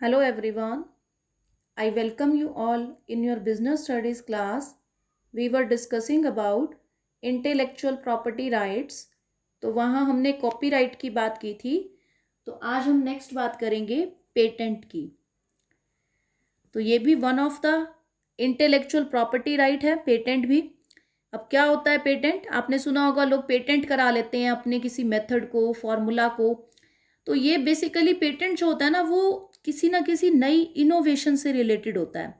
Hello everyone. I welcome you all in your business studies class. We were discussing about intellectual property rights. तो वहाँ हमने copyright की बात की थी। तो आज हम नेक्स्ट बात करेंगे पेटेंट की। तो ये भी one of the intellectual property right है, पेटेंट भी। अब क्या होता है पेटेंट? आपने सुना होगा लोग पेटेंट करा लेते हैं अपने किसी मेथड को, फॉर्मूला को। तो ये बेसिकली पेटेंट जो होता है ना, वो किसी ना किसी नई इनोवेशन से रिलेटेड होता है।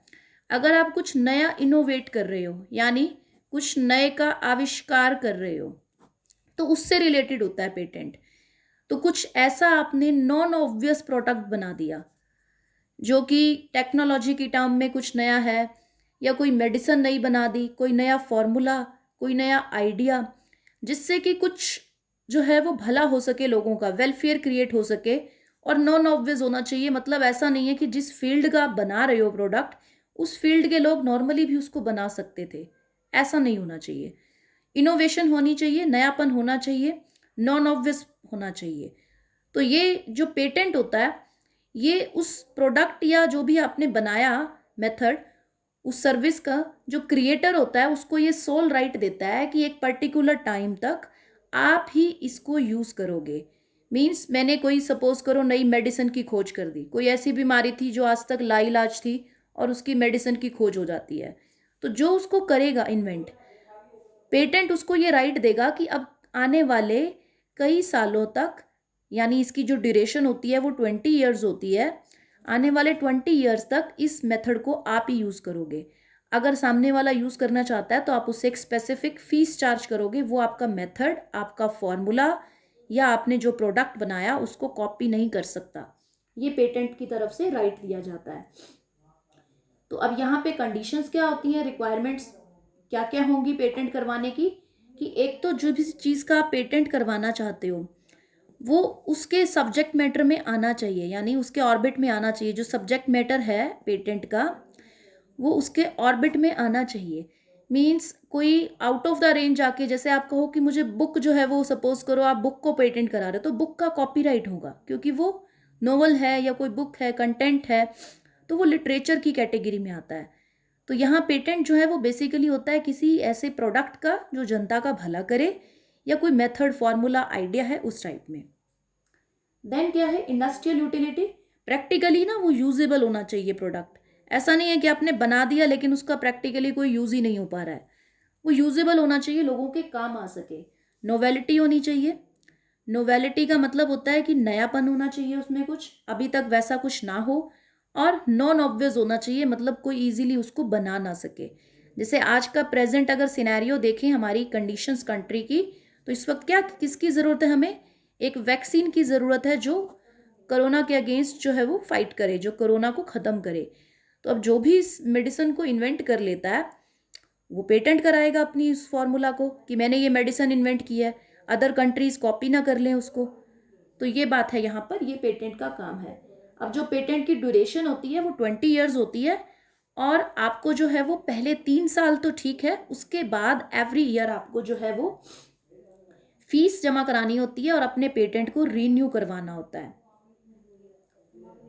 अगर आप कुछ नया इनोवेट कर रहे हो, यानी कुछ नए का आविष्कार कर रहे हो, तो उससे रिलेटेड होता है पेटेंट। तो कुछ ऐसा आपने नॉन ऑब्वियस प्रोडक्ट बना दिया जो कि टेक्नोलॉजी की टर्म में कुछ नया है, या कोई मेडिसिन नई बना दी, कोई नया फॉर्मूला, कोई नया आइडिया, जिससे कि कुछ जो है वो भला हो सके, लोगों का वेलफेयर क्रिएट हो सके। और नॉन ऑब्वियस होना चाहिए, मतलब ऐसा नहीं है कि जिस फील्ड का आप बना रहे हो प्रोडक्ट, उस फील्ड के लोग नॉर्मली भी उसको बना सकते थे। ऐसा नहीं होना चाहिए। इनोवेशन होनी चाहिए, नयापन होना चाहिए, नॉन ऑब्वियस होना चाहिए। तो ये जो पेटेंट होता है, ये उस प्रोडक्ट या जो भी आपने बनाया मेथड, उस सर्विस का जो क्रिएटर होता है, उसको ये सोल राइट देता है कि एक पर्टिकुलर टाइम तक आप ही इसको यूज़ करोगे। मीन्स मैंने कोई सपोज करो नई मेडिसिन की खोज कर दी, कोई ऐसी बीमारी थी जो आज तक लाइलाज थी और उसकी मेडिसिन की खोज हो जाती है। तो जो उसको करेगा इन्वेंट, पेटेंट उसको ये राइट देगा कि अब आने वाले कई सालों तक, यानी इसकी जो ड्यूरेशन होती है वो 20 ईयर्स होती है, आने वाले 20 ईयर्स तक इस मेथड को आप ही यूज़ करोगे। अगर सामने वाला यूज़ करना चाहता है तो आप उससे एक स्पेसिफिक फीस चार्ज करोगे। वो आपका मेथड, आपका फॉर्मूला या आपने जो प्रोडक्ट बनाया उसको कॉपी नहीं कर सकता। ये पेटेंट की तरफ से राइट दिया जाता है। तो अब यहाँ पे कंडीशंस क्या होती हैं, रिक्वायरमेंट्स क्या क्या होंगी पेटेंट करवाने की? कि एक तो जो भी चीज़ का आप पेटेंट करवाना चाहते हो वो उसके सब्जेक्ट मैटर में आना चाहिए, यानी उसके ऑर्बिट में आना चाहिए। जो सब्जेक्ट मैटर है पेटेंट का, वो उसके ऑर्बिट में आना चाहिए। मीन्स कोई आउट ऑफ द रेंज आके, जैसे आप कहो कि मुझे बुक जो है वो, सपोज करो आप बुक को पेटेंट करा रहे हो, तो बुक का कॉपीराइट होगा क्योंकि वो नोवेल है या कोई बुक है, कंटेंट है, तो वो लिटरेचर की कैटेगरी में आता है। तो यहाँ पेटेंट जो है वो बेसिकली होता है किसी ऐसे प्रोडक्ट का जो जनता का भला करे, या कोई मेथड, फॉर्मूला, आइडिया है उस टाइप में। देन क्या है इंडस्ट्रियल यूटिलिटी? प्रैक्टिकली ना वो यूजेबल होना चाहिए प्रोडक्ट। ऐसा नहीं है कि आपने बना दिया लेकिन उसका प्रैक्टिकली कोई यूज ही नहीं हो पा रहा है। वो यूजेबल होना चाहिए, लोगों के काम आ सके। नोवेलिटी होनी चाहिए। नोवेलिटी का मतलब होता है कि नयापन होना चाहिए उसमें, कुछ अभी तक वैसा कुछ ना हो। और नॉन ऑब्वियस होना चाहिए, मतलब कोई इजीली उसको बना ना सके। जैसे आज का प्रेजेंट अगर सिनेरियो देखें हमारी कंडीशंस कंट्री की, तो इस वक्त क्या किसकी ज़रूरत है? हमें एक वैक्सीन की ज़रूरत है जो कोरोना के अगेंस्ट जो है वो फाइट करे, जो कोरोना को ख़त्म करे। तो अब जो भी इस मेडिसिन को इन्वेंट कर लेता है वो पेटेंट कराएगा अपनी इस फॉर्मूला को कि मैंने ये मेडिसिन इन्वेंट की है, अदर कंट्रीज कॉपी ना कर लें उसको। तो ये बात है, यहाँ पर ये पेटेंट का काम है। अब जो पेटेंट की ड्यूरेशन होती है वो 20 ईयर्स होती है, और आपको जो है वो पहले 3 साल तो ठीक है, उसके बाद एवरी ईयर आपको जो है वो फीस जमा करानी होती है और अपने पेटेंट को रीन्यू करवाना होता है।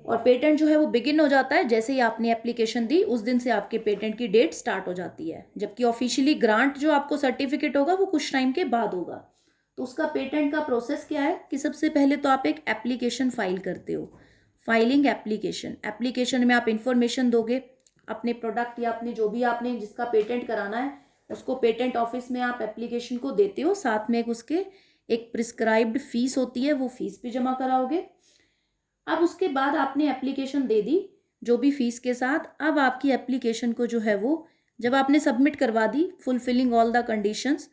और पेटेंट जो है वो बिगिन हो जाता है जैसे ही आपने एप्लीकेशन दी, उस दिन से आपके पेटेंट की डेट स्टार्ट हो जाती है। जबकि ऑफिशियली ग्रांट जो आपको सर्टिफिकेट होगा वो कुछ टाइम के बाद होगा। तो उसका पेटेंट का प्रोसेस क्या है कि सबसे पहले तो आप एक एप्लीकेशन फाइल करते हो, फाइलिंग एप्लीकेशन। एप्लीकेशन में आप इंफॉर्मेशन दोगे अपने प्रोडक्ट या अपने जो भी आपने जिसका पेटेंट कराना है, उसको पेटेंट ऑफिस में आप एप्लीकेशन को देते हो। साथ में एक उसके एक प्रिस्क्राइब्ड फीस होती है, वो फीस भी जमा कराओगे। अब उसके बाद आपने एप्लीकेशन दे दी जो भी फीस के साथ। अब आपकी एप्लीकेशन को जो है वो जब आपने सबमिट करवा दी, fulfilling all the conditions,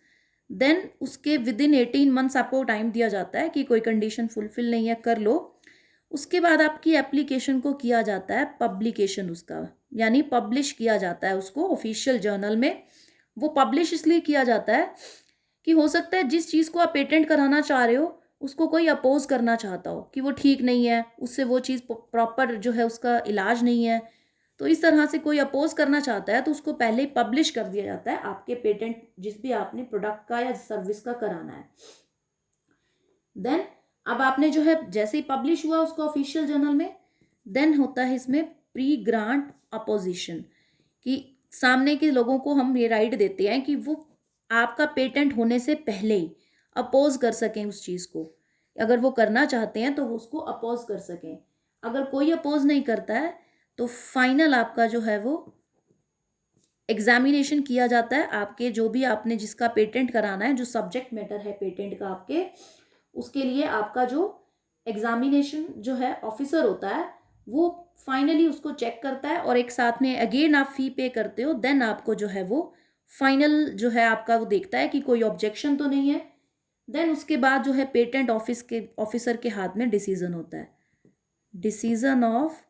then उसके विद इन 18 मंथ्स आपको टाइम दिया जाता है कि कोई कंडीशन फुलफिल नहीं है, कर लो। उसके बाद आपकी एप्लीकेशन को किया जाता है पब्लिकेशन उसका, यानी पब्लिश किया जाता है उसको ऑफिशियल जर्नल में। वो पब्लिश इसलिए किया जाता है कि हो सकता है जिस चीज़ को आप पेटेंट कराना चाह रहे हो उसको कोई अपोज करना चाहता हो कि वो ठीक नहीं है, उससे वो चीज़ प्रॉपर जो है उसका इलाज नहीं है। तो इस तरह से कोई अपोज करना चाहता है तो उसको पहले ही पब्लिश कर दिया जाता है, आपके पेटेंट जिस भी आपने प्रोडक्ट का या सर्विस का कराना है। देन अब आपने जो है जैसे ही पब्लिश हुआ उसको ऑफिशियल जर्नल में, देन होता है इसमें प्री ग्रांट अपोजिशन, कि सामने के लोगों को हम ये राइट देते हैं कि वो आपका पेटेंट होने से पहले ही अपोज कर सकें उस चीज़ को। अगर वो करना चाहते हैं तो वो उसको अपोज कर सकें। अगर कोई अपोज नहीं करता है तो फाइनल आपका जो है वो एग्जामिनेशन किया जाता है। आपके जो भी आपने जिसका पेटेंट कराना है, जो सब्जेक्ट मैटर है पेटेंट का आपके, उसके लिए आपका जो एग्जामिनेशन जो है ऑफिसर होता है वो फाइनली उसको चेक करता है, और एक साथ में अगेन आप फी पे करते हो। देन आपको जो है वो फाइनल जो है आपका वो देखता है कि कोई ऑब्जेक्शन तो नहीं है। देन उसके बाद जो है पेटेंट ऑफिस के ऑफिसर के हाथ में डिसीजन होता है, डिसीजन ऑफ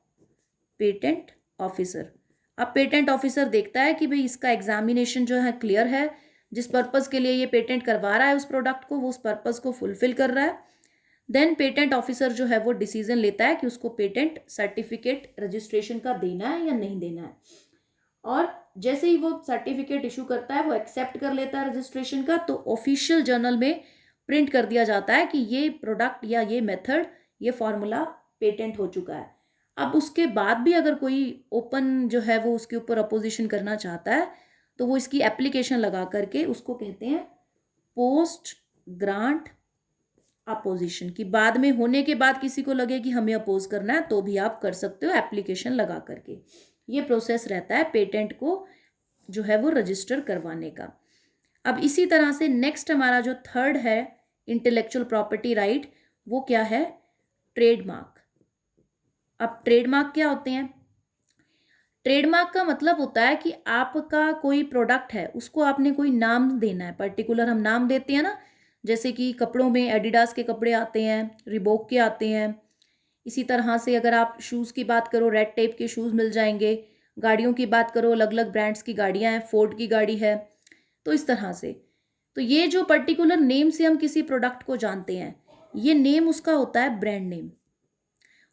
पेटेंट ऑफिसर। अब पेटेंट ऑफिसर देखता है कि भाई इसका एग्जामिनेशन जो है क्लियर है, जिस पर्पस के लिए ये पेटेंट करवा रहा है उस प्रोडक्ट को, वो उस पर्पस को फुलफिल कर रहा है। देन पेटेंट ऑफिसर जो है वो डिसीजन लेता है कि उसको पेटेंट सर्टिफिकेट रजिस्ट्रेशन का देना है या नहीं देना है। और जैसे ही वो सर्टिफिकेट इशू करता है, वो एक्सेप्ट कर लेता है रजिस्ट्रेशन का, तो ऑफिशियल जर्नल में प्रिंट कर दिया जाता है कि ये प्रोडक्ट या ये मेथड, ये फॉर्मूला पेटेंट हो चुका है। अब उसके बाद भी अगर कोई ओपन जो है वो उसके ऊपर अपोजिशन करना चाहता है तो वो इसकी एप्लीकेशन लगा करके, उसको कहते हैं पोस्ट ग्रांट अपोजिशन, कि बाद में होने के बाद किसी को लगे कि हमें अपोज करना है तो भी आप कर सकते हो एप्लीकेशन लगा करके। ये प्रोसेस रहता है पेटेंट को जो है वो रजिस्टर करवाने का। अब इसी तरह से नेक्स्ट हमारा जो थर्ड है इंटेलेक्चुअल प्रॉपर्टी राइट, वो क्या है? ट्रेडमार्क। अब ट्रेडमार्क क्या होते हैं? ट्रेडमार्क का मतलब होता है कि आपका कोई प्रोडक्ट है उसको आपने कोई नाम देना है, पर्टिकुलर हम नाम देते हैं ना, जैसे कि कपड़ों में एडिडास के कपड़े आते हैं, रिबॉक के आते हैं। इसी तरह से अगर आप शूज़ की बात करो, रेड टेप के शूज़ मिल जाएंगे। गाड़ियों की बात करो, अलग अलग ब्रांड्स की गाड़ियाँ हैं, फोर्ड की गाड़ी है। तो इस तरह से, तो ये जो पर्टिकुलर नेम से हम किसी प्रोडक्ट को जानते हैं, ये नेम उसका होता है ब्रांड नेम।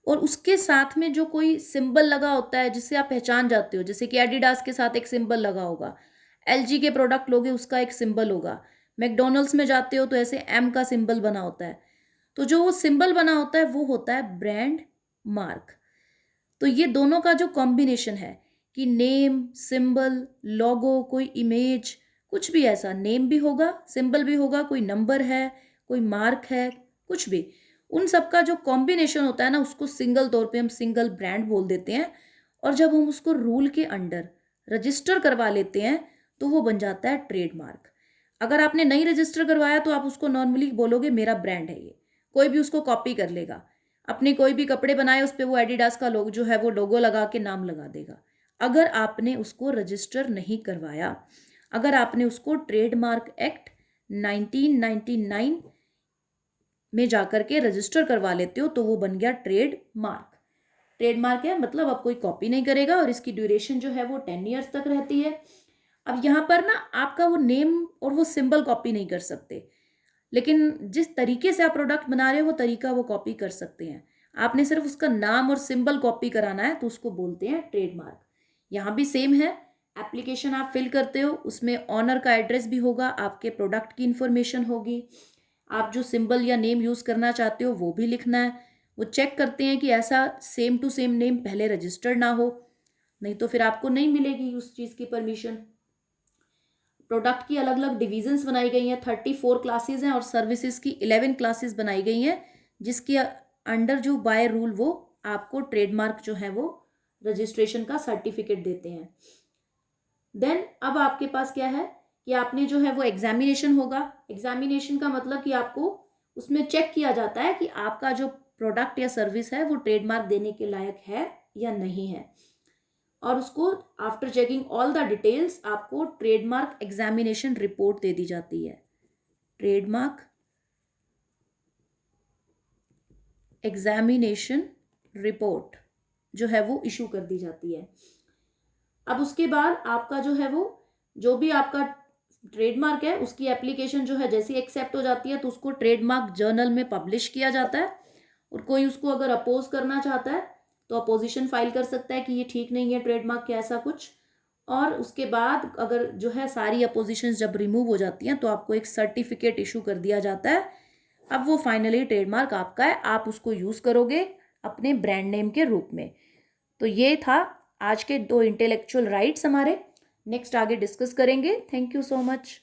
और उसके साथ में जो कोई सिंबल लगा होता है जिससे आप पहचान जाते हो, जैसे कि एडिडास के साथ एक सिंबल लगा होगा, एलजी के प्रोडक्ट लोगे उसका एक सिंबल होगा, मैकडोनल्ड्स में जाते हो तो ऐसे एम का सिंबल बना होता है। तो जो वो सिंबल बना होता है वो होता है ब्रांड मार्क। तो ये दोनों का जो कॉम्बिनेशन है कि नेम, सिंबल, लोगो, कोई इमेज, कुछ भी ऐसा, नेम भी होगा, सिंबल भी होगा, कोई नंबर है, कोई मार्क है, कुछ भी, उन सब का जो कॉम्बिनेशन होता है ना, उसको सिंगल तौर पे हम सिंगल ब्रांड बोल देते हैं। और जब हम उसको रूल के अंडर रजिस्टर करवा लेते हैं तो वो बन जाता है ट्रेडमार्क। अगर आपने नहीं रजिस्टर करवाया तो आप उसको नॉर्मली बोलोगे मेरा ब्रांड है ये, कोई भी उसको कॉपी कर लेगा। अपने कोई भी कपड़े बनाए उस पर वो एडिडास का लोगो जो है वो लोगो लगा के नाम लगा देगा। अगर आपने उसको रजिस्टर नहीं करवाया, अगर आपने उसको ट्रेडमार्क एक्ट 1999 में जाकर के रजिस्टर करवा लेते हो तो वो बन गया ट्रेडमार्क। ट्रेडमार्क है मतलब अब कोई कॉपी नहीं करेगा, और इसकी ड्यूरेशन जो है वो 10 ईयर्स तक रहती है। अब यहाँ पर ना आपका वो नेम और वो सिंबल कॉपी नहीं कर सकते, लेकिन जिस तरीके से आप प्रोडक्ट बना रहे हो वो तरीका वो कॉपी कर सकते हैं। आपने सिर्फ उसका नाम और सिंबल कॉपी कराना है तो उसको बोलते हैं ट्रेडमार्क। यहाँ भी सेम है, एप्लीकेशन आप फिल करते हो उसमें ऑनर का एड्रेस भी होगा, आपके प्रोडक्ट की इंफॉर्मेशन होगी, आप जो सिंबल या नेम यूज़ करना चाहते हो वो भी लिखना है। वो चेक करते हैं कि ऐसा सेम टू सेम नेम पहले रजिस्टर्ड ना हो, नहीं तो फिर आपको नहीं मिलेगी उस चीज़ की परमिशन। प्रोडक्ट की अलग अलग डिविजन्स बनाई गई हैं, 34 क्लासेस हैं, और सर्विसेज की 11 क्लासेस बनाई गई हैं, जिसके अंडर जो बाय रूल वो आपको ट्रेडमार्क जो है वो रजिस्ट्रेशन का सर्टिफिकेट देते हैं। देन अब आपके पास क्या है कि आपने जो है वो एग्जामिनेशन होगा। एग्जामिनेशन का मतलब कि आपको उसमें चेक किया जाता है कि आपका जो प्रोडक्ट या सर्विस है वो ट्रेडमार्क देने के लायक है या नहीं है, और उसको after checking all the details आपको ट्रेडमार्क एग्जामिनेशन रिपोर्ट दे दी जाती है। ट्रेडमार्क एग्जामिनेशन रिपोर्ट जो है वो इशू कर दी जाती है। अब उसके बाद आपका जो है वो जो भी आपका ट्रेडमार्क है उसकी एप्लीकेशन जो है जैसे एक्सेप्ट हो जाती है तो उसको ट्रेडमार्क जर्नल में पब्लिश किया जाता है, और कोई उसको अगर अपोज करना चाहता है तो अपोजिशन फाइल कर सकता है कि ये ठीक नहीं है ट्रेडमार्क के ऐसा कुछ। और उसके बाद अगर जो है सारी अपोजिशन जब रिमूव हो जाती हैं तो आपको एक सर्टिफिकेट इशू कर दिया जाता है। अब वो फाइनली ट्रेडमार्क आपका है, आप उसको यूज़ करोगे अपने ब्रांड नेम के रूप में। तो ये था आज के 2 इंटेलेक्चुअल राइट्स हमारे। नेक्स्ट आगे डिस्कस करेंगे। Thank you so much.